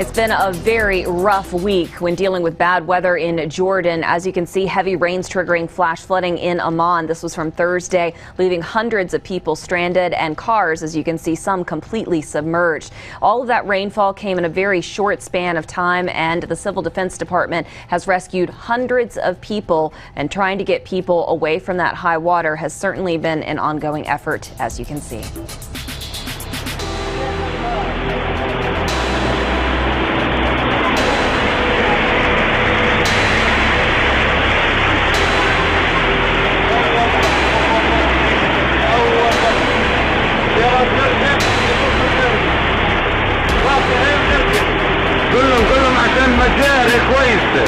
It's been a very rough week when dealing with bad weather in Jordan. As you can see, heavy rains triggering flash flooding in Amman. This was from Thursday, leaving hundreds of people stranded and cars, as you can see, some completely submerged. All of that rainfall came in a very short span of time, and the Civil Defense Department has rescued hundreds of people, and trying to get people away from that high water has certainly been an ongoing effort, as you can see. كلهم عشان مجاري كويسة.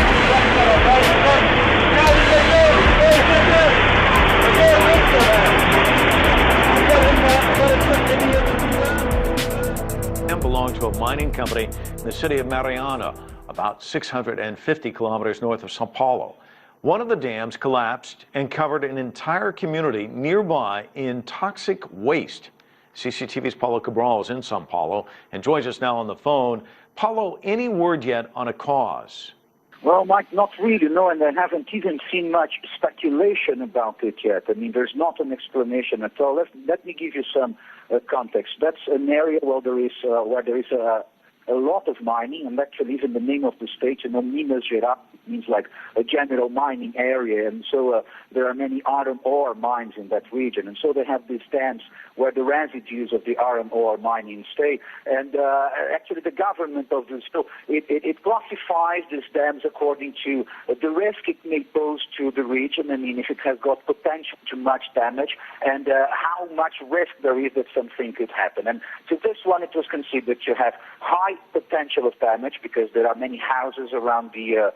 Belong to a mining company in the city of Mariana, about 650 kilometers north of Sao Paulo. One of the dams collapsed and covered an entire community nearby in toxic waste. CCTV's Paulo Cabral is in Sao Paulo and joins us now on the phone. Paulo, any word yet on a cause? Well, Mike, not really, no, and I haven't even seen much speculation about it yet. I mean, there's not an explanation at all. Let me give you some context. That's an area where there is a lot of mining, and actually even the name of the state, Minas Gerais, means like a general mining area, and so there are many iron ore mines in that region, and so they have these dams where the residues of the iron ore mining stay, and actually the government of Brazil, it classifies these dams according to the risk it may pose to the region. I mean, if it has got potential to much damage, and how much risk there is that something could happen. And to this one, it was considered to have high potential of damage because there are many houses around the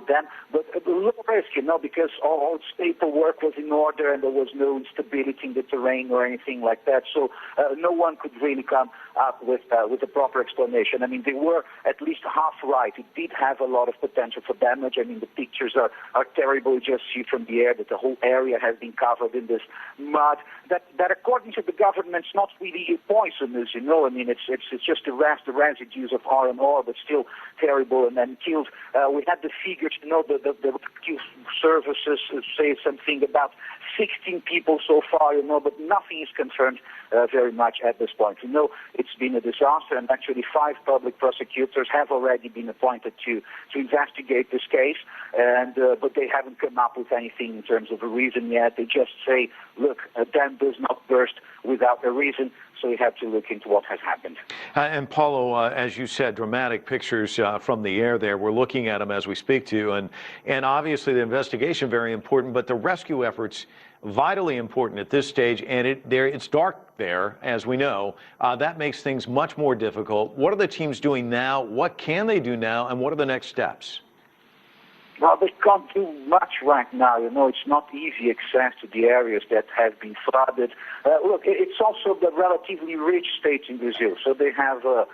dam, but a low risk, because all its paperwork was in order and there was no instability in the terrain or anything like that. So no one could really come up with a proper explanation. I mean, they were at least half right. It did have a lot of potential for damage. I mean, the pictures are terrible. You just see from the air that the whole area has been covered in this mud. That according to the government, is not really poisonous. I mean, it's just the residues of iron ore, but still terrible and then killed. We had the figures, the rescue services say something about 16 people so far, but nothing is confirmed very much at this point. It's been a disaster, and actually 5 public prosecutors have already been appointed to investigate this case, and but they haven't come up with anything in terms of a reason yet. They just say, look, a dam does not burst without a reason, so we have to look into what has happened. And Paulo, as you said, dramatic pictures from the air there. We're looking at them as we speak to you, and obviously the investigation very important, but the rescue efforts vitally important at this stage, and it's dark there, as we know. That makes things much more difficult. What are the teams doing now? What can they do now, and what are the next steps? Well, they can't do much right now. It's not easy access to the areas that have been flooded. Look, it's also the relatively rich state in Brazil, so they have a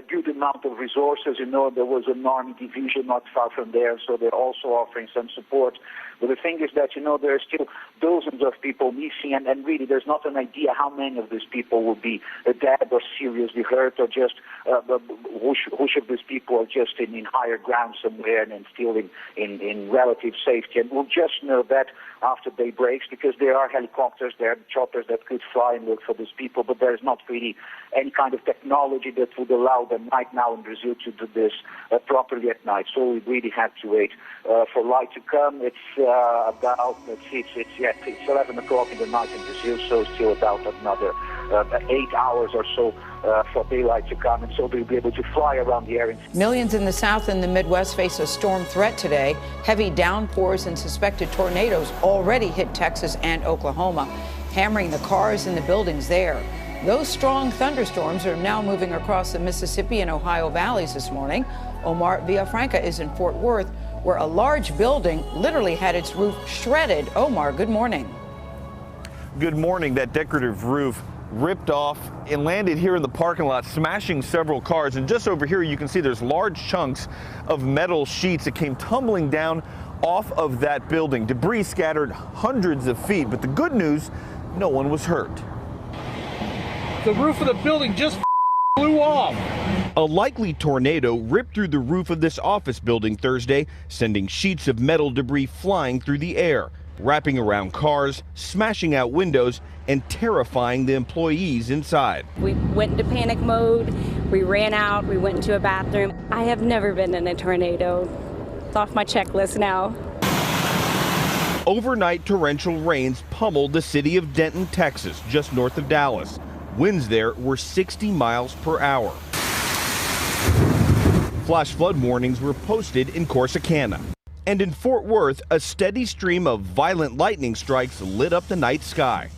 good amount of resources. There was an army division not far from there, so they're also offering some support. But the thing is that, there are still dozens of people missing, and really there's not an idea how many of these people will be dead or seriously hurt, or just which of these people are just in higher ground somewhere and still in relative safety. And we'll just know that after day breaks, because there are helicopters, there are choppers that could fly and look for these people, but there's not really any kind of technology that would allow them right now in Brazil to do this properly at night. So we really have to wait for light to come. It's about, it's 11 o'clock in the night in Brazil, so still about another 8 hours or so for daylight to come, and so they'll be able to fly around the area. Millions in the South and the Midwest face a storm threat today. Heavy downpours and suspected tornadoes already hit Texas and Oklahoma, hammering the cars and the buildings there. Those strong thunderstorms are now moving across the Mississippi and Ohio valleys this morning. Omar Villafranca is in Fort Worth, where a large building literally had its roof shredded. Omar, good morning. Good morning. That decorative roof ripped off and landed here in the parking lot, smashing several cars. And just over here, you can see there's large chunks of metal sheets that came tumbling down off of that building. Debris scattered hundreds of feet. But the good news, no one was hurt. The roof of the building just blew off. A likely tornado ripped through the roof of this office building Thursday, sending sheets of metal debris flying through the air, wrapping around cars, smashing out windows, and terrifying the employees inside. We went into panic mode. We ran out. We went into a bathroom. I have never been in a tornado. It's off my checklist now. Overnight torrential rains pummeled the city of Denton, Texas, just north of Dallas. Winds there were 60 miles per hour. Flash flood warnings were posted in Corsicana. And in Fort Worth, a steady stream of violent lightning strikes lit up the night sky.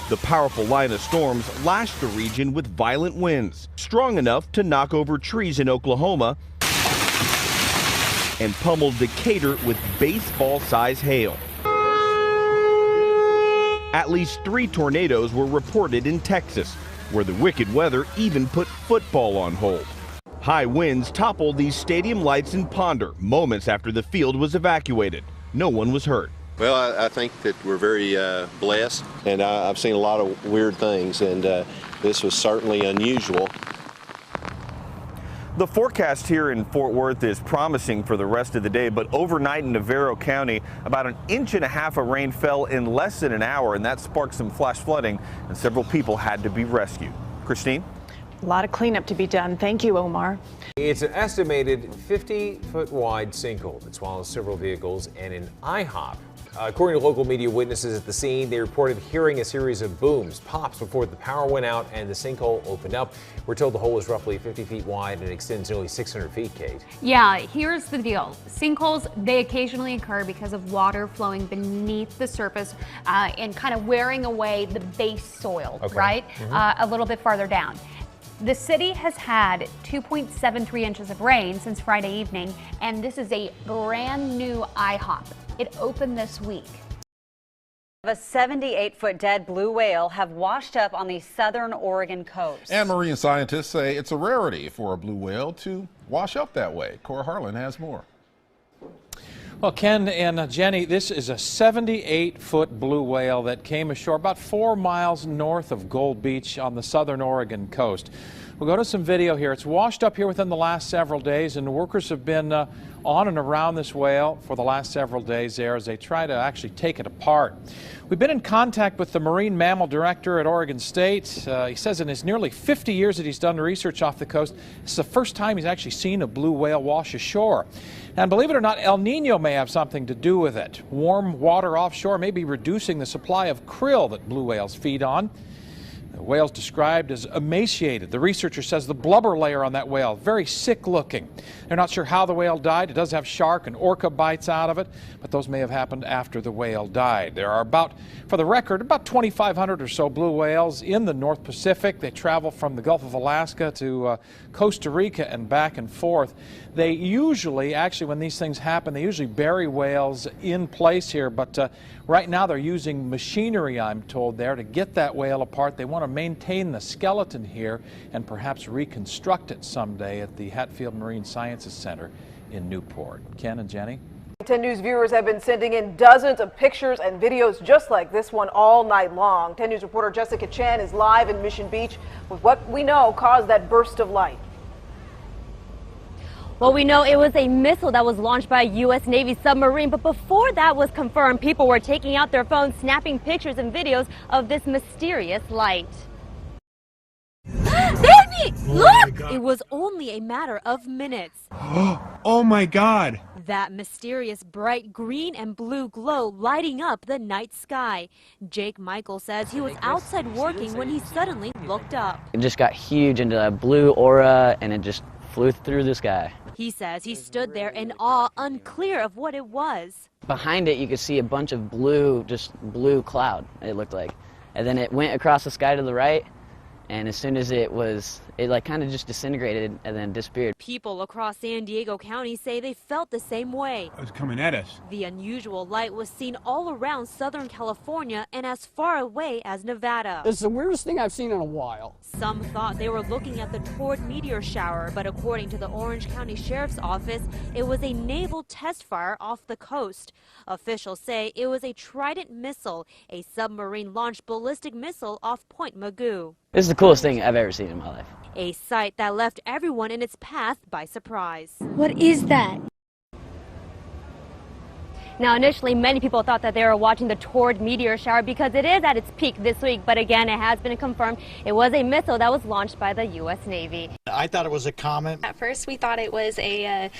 The powerful line of storms lashed the region with violent winds, strong enough to knock over trees in Oklahoma and pummeled Decatur with baseball-size hail. At least 3 tornadoes were reported in Texas, where the wicked weather even put football on hold. High winds toppled these stadium lights in Ponder moments after the field was evacuated. No one was hurt. Well, I think that we're very blessed, and I've seen a lot of weird things, and this was certainly unusual. The forecast here in Fort Worth is promising for the rest of the day, but overnight in Navarro County, about 1.5 inches of rain fell in less than an hour, and that sparked some flash flooding, and several people had to be rescued. Christine? A lot of cleanup to be done. Thank you, Omar. It's an estimated 50-foot wide sinkhole that swallows several vehicles and an IHOP. According to local media witnesses at the scene, they reported hearing a series of booms, pops before the power went out and the sinkhole opened up. We're told the hole is roughly 50 feet wide and extends nearly 600 feet, Kate. Yeah, here's the deal. Sinkholes, they occasionally occur because of water flowing beneath the surface and kind of wearing away the base soil, right? A little bit farther down. The city has had 2.73 inches of rain since Friday evening, and this is a brand new IHOP. It opened this week. A 78-foot dead blue whale have washed up on the southern Oregon coast. And marine scientists say it's a rarity for a blue whale to wash up that way. Cora Harlan has more. Well, Ken and Jenny, this is a 78-foot blue whale that came ashore about 4 miles north of Gold Beach on the southern Oregon coast. We'll go to some video here. It's washed up here within the last several days, and workers have been on and around this whale for the last several days there as they try to actually take it apart. We've been in contact with the marine mammal director at Oregon State. He says in his nearly 50 years that he's done research off the coast, this is the first time he's actually seen a blue whale wash ashore. And believe it or not, El Nino may have something to do with it. Warm water offshore may be reducing the supply of krill that blue whales feed on. The whale's described as emaciated. The researcher says the blubber layer on that whale, very sick looking. They're not sure how the whale died. It does have shark and orca bites out of it, but those may have happened after the whale died. There are about, for the record, about 2,500 or so blue whales in the North Pacific. They travel from the Gulf of Alaska to Costa Rica and back and forth. They usually, actually when these things happen, they usually bury whales in place here, but right now they're using machinery, I'm told, there to get that whale apart. They want to maintain the skeleton here and perhaps reconstruct it someday at the Hatfield Marine Sciences Center in Newport. Ken and Jenny? 10 News viewers have been sending in dozens of pictures and videos just like this one all night long. 10 News reporter Jessica Chan is live in Mission Beach with what we know caused that burst of light. Well, we know it was a missile that was launched by a U.S. Navy submarine, but before that was confirmed, people were taking out their phones, snapping pictures and videos of this mysterious light. Baby, look! It was only a matter of minutes. Oh my God! That mysterious bright green and blue glow lighting up the night sky. Jake Michael says he was outside working when he suddenly looked up. It just got huge into a blue aura and it just flew through the sky. He says he stood there in awe, unclear of what it was. Behind it you could see a bunch of blue, just blue cloud, it looked like. And then it went across the sky to the right, and as soon as it like kind of just disintegrated and then disappeared. People across San Diego County say they felt the same way. It was coming at us. The unusual light was seen all around Southern California and as far away as Nevada. It's the weirdest thing I've seen in a while. Some thought they were looking at the Tord meteor shower, but according to the Orange County Sheriff's Office, it was a naval test fire off the coast. Officials say it was a Trident missile, a submarine-launched ballistic missile off Point Mugu. This is the coolest thing I've ever seen in my life. A sight that left everyone in its path by surprise. What is that? Now, initially, many people thought that they were watching the Tord meteor shower because it is at its peak this week. But again, it has been confirmed it was a missile that was launched by the U.S. Navy. I thought it was a comet. At first, we thought it was a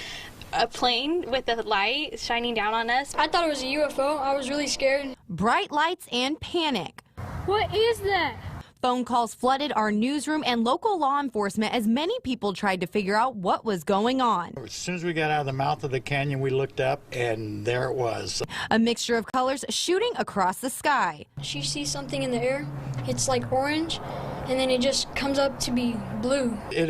plane with a light shining down on us. I thought it was a UFO. I was really scared. Bright lights and panic. What is that? Phone calls flooded our newsroom and local law enforcement as many people tried to figure out what was going on. As soon as we got out of the mouth of the canyon, we looked up, and there it was. A mixture of colors shooting across the sky. She sees something in the air. It's like orange, and then it just comes up to be blue. It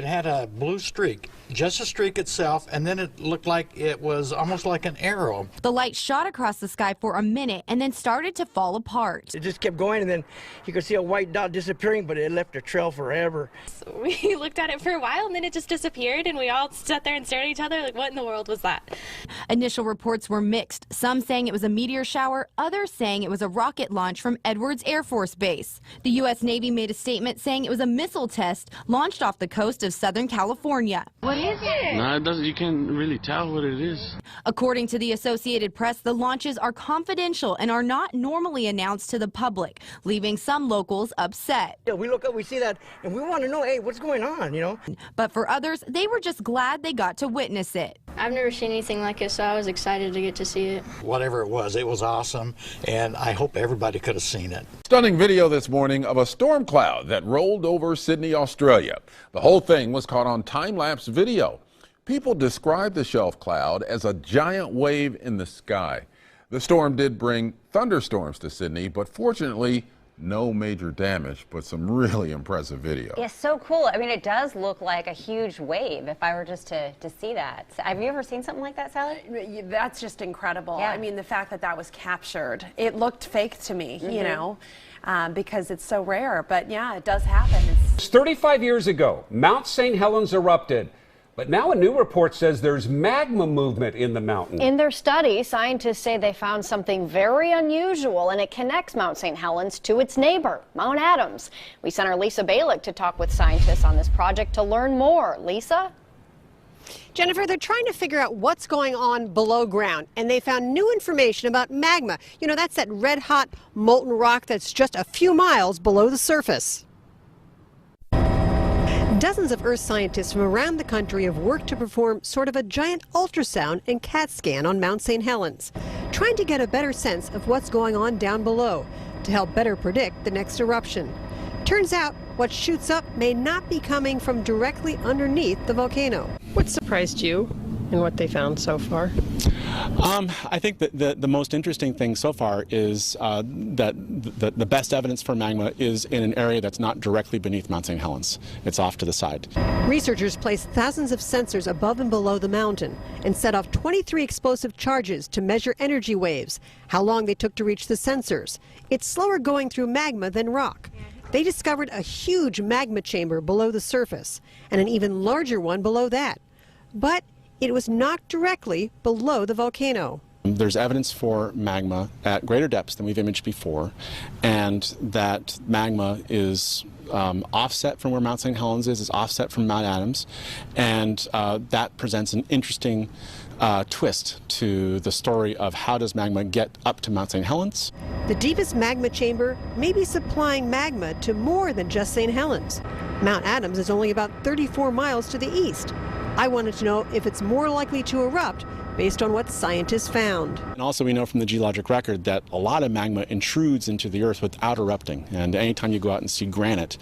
had a blue streak, just a streak itself, and then it looked like it was almost like an arrow. The light shot across the sky for a minute and then started to fall apart. It just kept going, and then you could see a white dot disappearing, but it left a trail forever. So we looked at it for a while, and then it just disappeared, and we all sat there and stared at each other like, what in the world was that? Initial reports were mixed, some saying it was a meteor shower, others saying it was a rocket launch from Edwards Air Force Base. The U.S. Navy made a statement saying it was a missile test launched off the coast of Southern California. What is it? No, it doesn't. You can't really tell what it is. According to the Associated Press, the launches are confidential and are not normally announced to the public, leaving some locals upset. Yeah, we look up, we see that, and we want to know, hey, what's going on, you know? But for others, they were just glad they got to witness it. I've never seen anything like it, so I was excited to get to see it. Whatever it was awesome, and I hope everybody could have seen it. Stunning video this morning of a storm cloud that rolled over Sydney, Australia. The whole thing was caught on time-lapse video. People describe the shelf cloud as a giant wave in the sky. The storm did bring thunderstorms to Sydney, but fortunately, no major damage, but some really impressive video. It's so cool. I mean, it does look like a huge wave if I were just to see that. Have you ever seen something like that, Sally? That's just incredible. Yeah. I mean, the fact that that was captured, it looked fake to me, you know, because it's so rare. But yeah, it does happen. It's 35 years ago, Mount St. Helens erupted. But now a new report says there's magma movement in the mountain. In their study, scientists say they found something very unusual, and it connects Mount St. Helens to its neighbor, Mount Adams. We sent our Lisa Balick to talk with scientists on this project to learn more. Lisa? Jennifer, they're trying to figure out what's going on below ground, and they found new information about magma. You know, that's that red-hot molten rock that's just a few miles below the surface. Dozens of Earth scientists from around the country have worked to perform sort of a giant ultrasound and CAT scan on Mount St. Helens, trying to get a better sense of what's going on down below to help better predict the next eruption. Turns out what shoots up may not be coming from directly underneath the volcano. What surprised you in what they found so far? I think that the most interesting thing so far is that the best evidence for magma is in an area that's not directly beneath Mount St. Helens. It's off to the side. Researchers placed thousands of sensors above and below the mountain and set off 23 explosive charges to measure energy waves, how long they took to reach the sensors. It's slower going through magma than rock. They discovered a huge magma chamber below the surface and an even larger one below that. But it was not directly below the volcano. There's evidence for magma at greater depths than we've imaged before, and that magma is offset from where Mount St. Helens is offset from Mount Adams, and that presents an interesting twist to the story of how does magma get up to Mount St. Helens. The deepest magma chamber may be supplying magma to more than just St. Helens. Mount Adams is only about 34 miles to the east. I wanted to know if it's more likely to erupt based on what scientists found. And also we know from the geologic record that a lot of magma intrudes into the earth without erupting. And anytime you go out and see granite,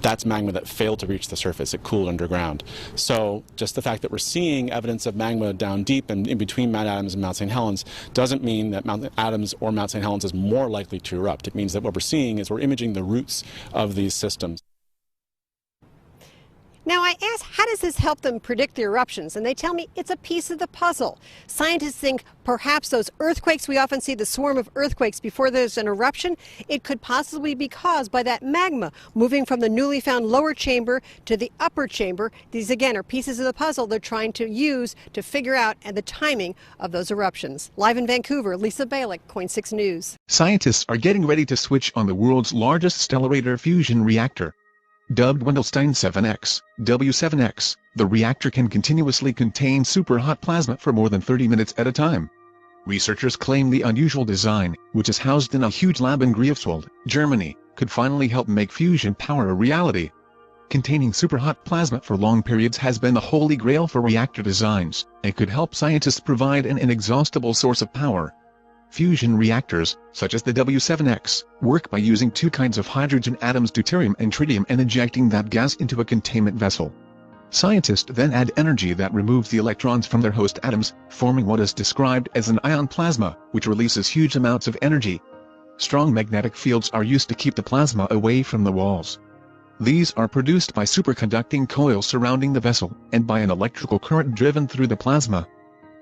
that's magma that failed to reach the surface. It cooled underground. So just the fact that we're seeing evidence of magma down deep and in between Mount Adams and Mount St. Helens doesn't mean that Mount Adams or Mount St. Helens is more likely to erupt. It means that what we're seeing is we're imaging the roots of these systems. Now I asked, how does this help them predict the eruptions? And they tell me it's a piece of the puzzle. Scientists think perhaps those earthquakes, we often see the swarm of earthquakes before there's an eruption, it could possibly be caused by that magma moving from the newly found lower chamber to the upper chamber. These again are pieces of the puzzle they're trying to use to figure out the timing of those eruptions. Live in Vancouver, Lisa Balick, KOIN 6 News. Scientists are getting ready to switch on the world's largest stellarator fusion reactor. Dubbed Wendelstein 7X, W7X, the reactor can continuously contain superhot plasma for more than 30 minutes at a time. Researchers claim the unusual design, which is housed in a huge lab in Greifswald, Germany, could finally help make fusion power a reality. Containing superhot plasma for long periods has been the holy grail for reactor designs, and could help scientists provide an inexhaustible source of power. Fusion reactors, such as the W7X, work by using two kinds of hydrogen atoms, deuterium and tritium, and injecting that gas into a containment vessel. Scientists then add energy that removes the electrons from their host atoms, forming what is described as an ion plasma, which releases huge amounts of energy. Strong magnetic fields are used to keep the plasma away from the walls. These are produced by superconducting coils surrounding the vessel, and by an electrical current driven through the plasma.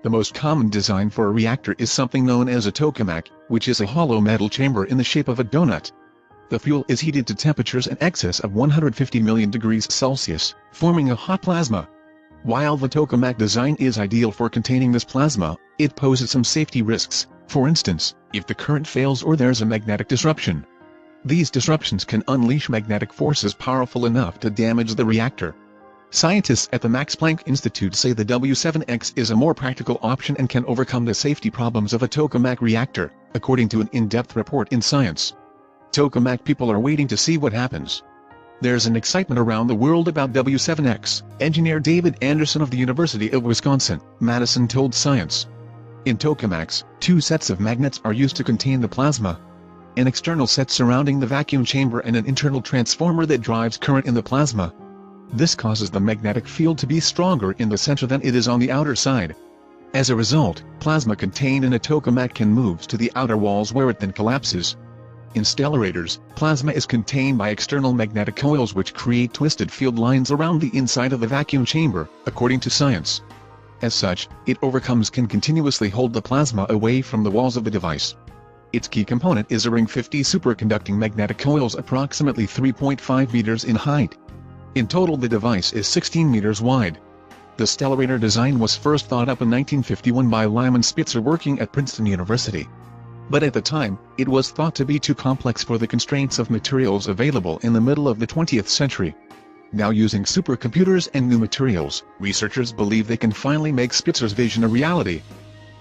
The most common design for a reactor is something known as a tokamak, which is a hollow metal chamber in the shape of a donut. The fuel is heated to temperatures in excess of 150 million degrees Celsius, forming a hot plasma. While the tokamak design is ideal for containing this plasma, it poses some safety risks, for instance, if the current fails or there's a magnetic disruption. These disruptions can unleash magnetic forces powerful enough to damage the reactor. Scientists at the Max Planck Institute say the W7X is a more practical option and can overcome the safety problems of a tokamak reactor, according to an in-depth report in Science. Tokamak people are waiting to see what happens. There's an excitement around the world about W7X, engineer David Anderson of the University of Wisconsin, Madison told Science. In tokamaks, two sets of magnets are used to contain the plasma. An external set surrounding the vacuum chamber and an internal transformer that drives current in the plasma. This causes the magnetic field to be stronger in the center than it is on the outer side. As a result, plasma contained in a tokamak can move to the outer walls where it then collapses. In stellarators, plasma is contained by external magnetic coils which create twisted field lines around the inside of the vacuum chamber, according to Science. As such, it can continuously hold the plasma away from the walls of the device. Its key component is a ring 50 superconducting magnetic coils approximately 3.5 meters in height. In total, the device is 16 meters wide. The stellarator design was first thought up in 1951 by Lyman Spitzer working at Princeton University. But at the time, it was thought to be too complex for the constraints of materials available in the middle of the 20th century. Now, using supercomputers and new materials, researchers believe they can finally make Spitzer's vision a reality.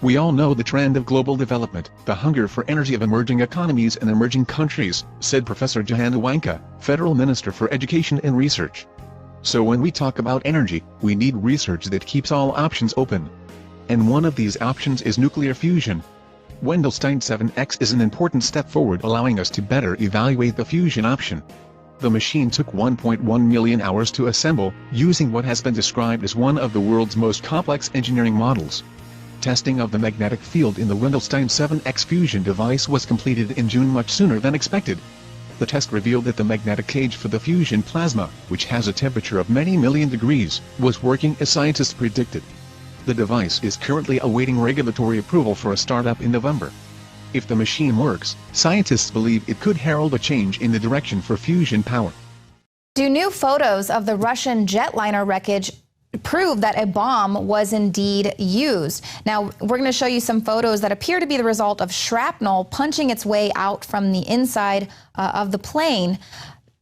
We all know the trend of global development, the hunger for energy of emerging economies and emerging countries, said Professor Johanna Wanka, Federal Minister for Education and Research. So when we talk about energy, we need research that keeps all options open. And one of these options is nuclear fusion. Wendelstein 7X is an important step forward, allowing us to better evaluate the fusion option. The machine took 1.1 million hours to assemble, using what has been described as one of the world's most complex engineering models. Testing of the magnetic field in the Wendelstein 7X fusion device was completed in June, much sooner than expected. The test revealed that the magnetic cage for the fusion plasma, which has a temperature of many million degrees, was working as scientists predicted. The device is currently awaiting regulatory approval for a startup in November. If the machine works, scientists believe it could herald a change in the direction for fusion power. Do new photos of the Russian jetliner wreckage prove that a bomb was indeed used? Now, we're going to show you some photos that appear to be the result of shrapnel punching its way out from the inside of the plane.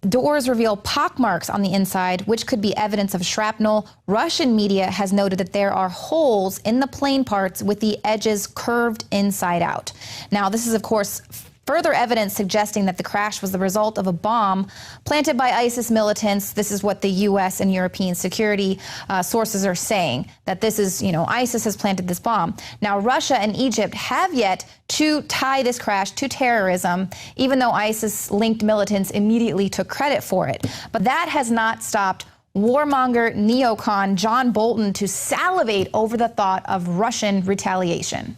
Doors reveal pockmarks on the inside, which could be evidence of shrapnel. Russian media has noted that there are holes in the plane parts with the edges curved inside out. Now, this is, of course, further evidence suggesting that the crash was the result of a bomb planted by ISIS militants. This is what the U.S. and European security sources are saying, that this is, ISIS has planted this bomb. Now, Russia and Egypt have yet to tie this crash to terrorism, even though ISIS-linked militants immediately took credit for it. But that has not stopped warmonger neocon John Bolton to salivate over the thought of Russian retaliation.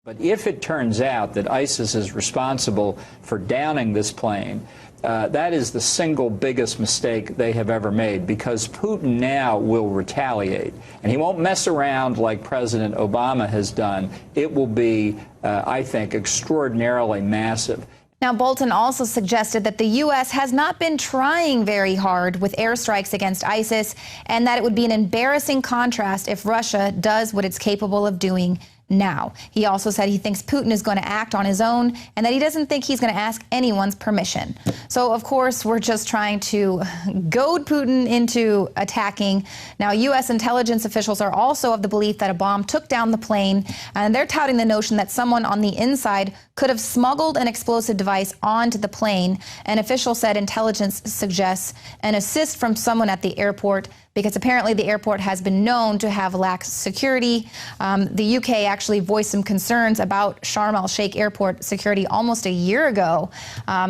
But if it turns out that ISIS is responsible for downing this plane, that is the single biggest mistake they have ever made, because Putin now will retaliate. And he won't mess around like President Obama has done. It will be, I think, extraordinarily massive. Now, Bolton also suggested that the U.S. has not been trying very hard with airstrikes against ISIS, and that it would be an embarrassing contrast if Russia does what it's capable of doing now. He also said he thinks Putin is going to act on his own and that he doesn't think he's going to ask anyone's permission. So, of course, we're just trying to goad Putin into attacking. Now, U.S. intelligence officials are also of the belief that a bomb took down the plane, and they're touting the notion that someone on the inside could have smuggled an explosive device onto the plane. An official said intelligence suggests an assist from someone at the airport, because apparently the airport has been known to have lax security. The UK actually voiced some concerns about Sharm el-Sheikh airport security almost a year ago.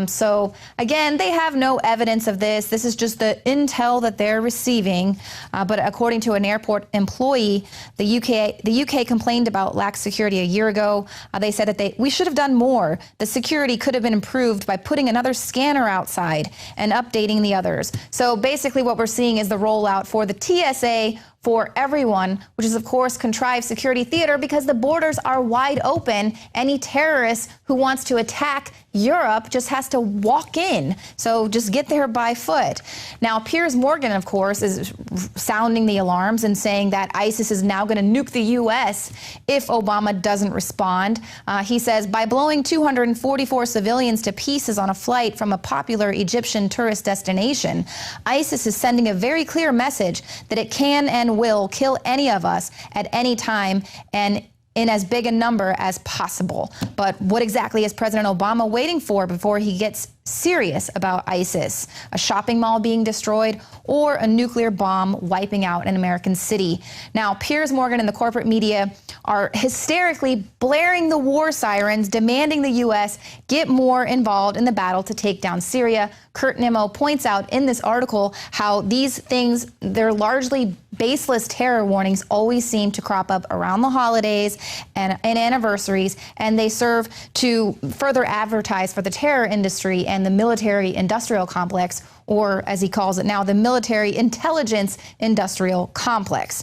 So again, they have no evidence of this. This is just the intel that they're receiving. But according to an airport employee, the UK complained about lax security a year ago. They said that we should have done more. The security could have been improved by putting another scanner outside and updating the others. So basically what we're seeing is the rollout for the TSA for everyone, which is, of course, contrived security theater because the borders are wide open. Any terrorist who wants to attack Europe just has to walk in. So just get there by foot. Now, Piers Morgan, of course, is sounding the alarms and saying that ISIS is now going to nuke the U.S. if Obama doesn't respond. He says by blowing 244 civilians to pieces on a flight from a popular Egyptian tourist destination, ISIS is sending a very clear message that it can and will kill any of us at any time and in as big a number as possible. But what exactly is President Obama waiting for before he gets serious about ISIS? A shopping mall being destroyed or a nuclear bomb wiping out an American city? Now, Piers Morgan and the corporate media are hysterically blaring the war sirens, demanding the U.S. get more involved in the battle to take down Syria. Kurt Nimmo points out in this article how these things, they're largely baseless terror warnings, always seem to crop up around the holidays and anniversaries, and they serve to further advertise for the terror industry and the military industrial complex, or as he calls it now, the military intelligence industrial complex.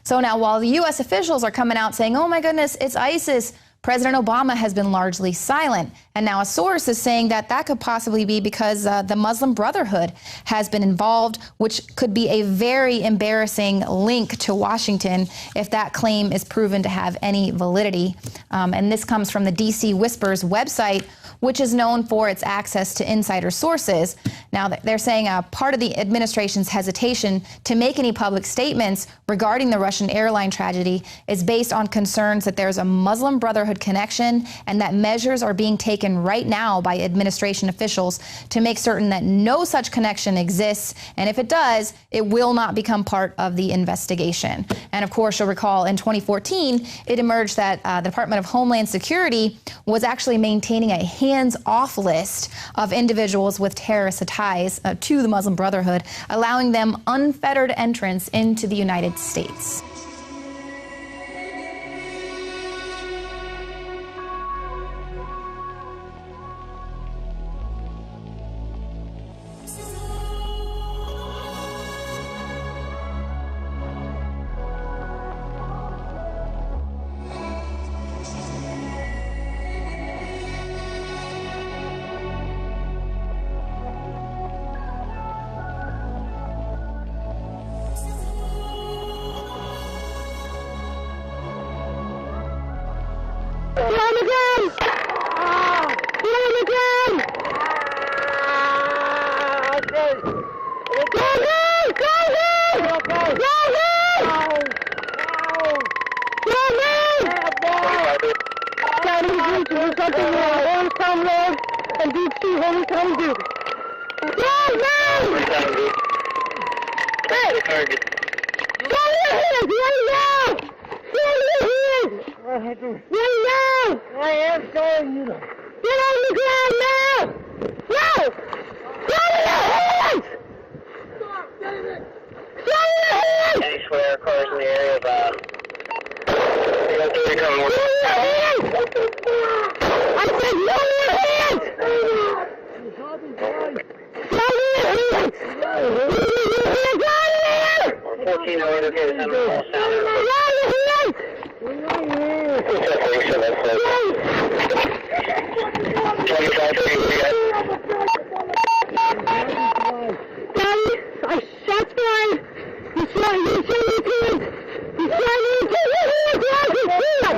So now, while the U.S. officials are coming out saying, oh my goodness, it's ISIS, President Obama has been largely silent. And now a source is saying that that could possibly be because the Muslim Brotherhood has been involved, which could be a very embarrassing link to Washington if that claim is proven to have any validity. And this comes from the DC Whispers website, which is known for its access to insider sources. Now, they're saying part of the administration's hesitation to make any public statements regarding the Russian airline tragedy is based on concerns that there's a Muslim Brotherhood connection and that measures are being taken right now by administration officials to make certain that no such connection exists. And if it does, it will not become part of the investigation. And of course, you'll recall in 2014, it emerged that the Department of Homeland Security was actually maintaining a hands-off list of individuals with terrorist ties to the Muslim Brotherhood, allowing them unfettered entrance into the United States.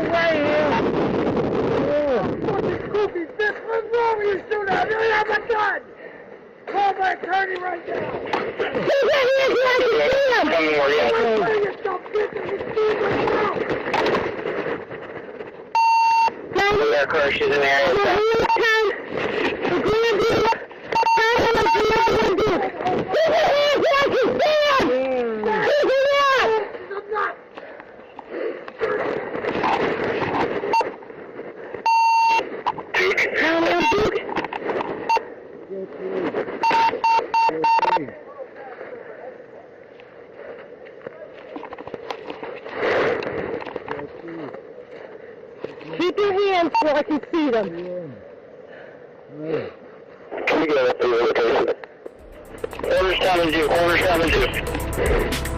He's turning right now. Their crushes in there. Keep your hands so I can see them. Can we go up to the location? Order 72, order 72.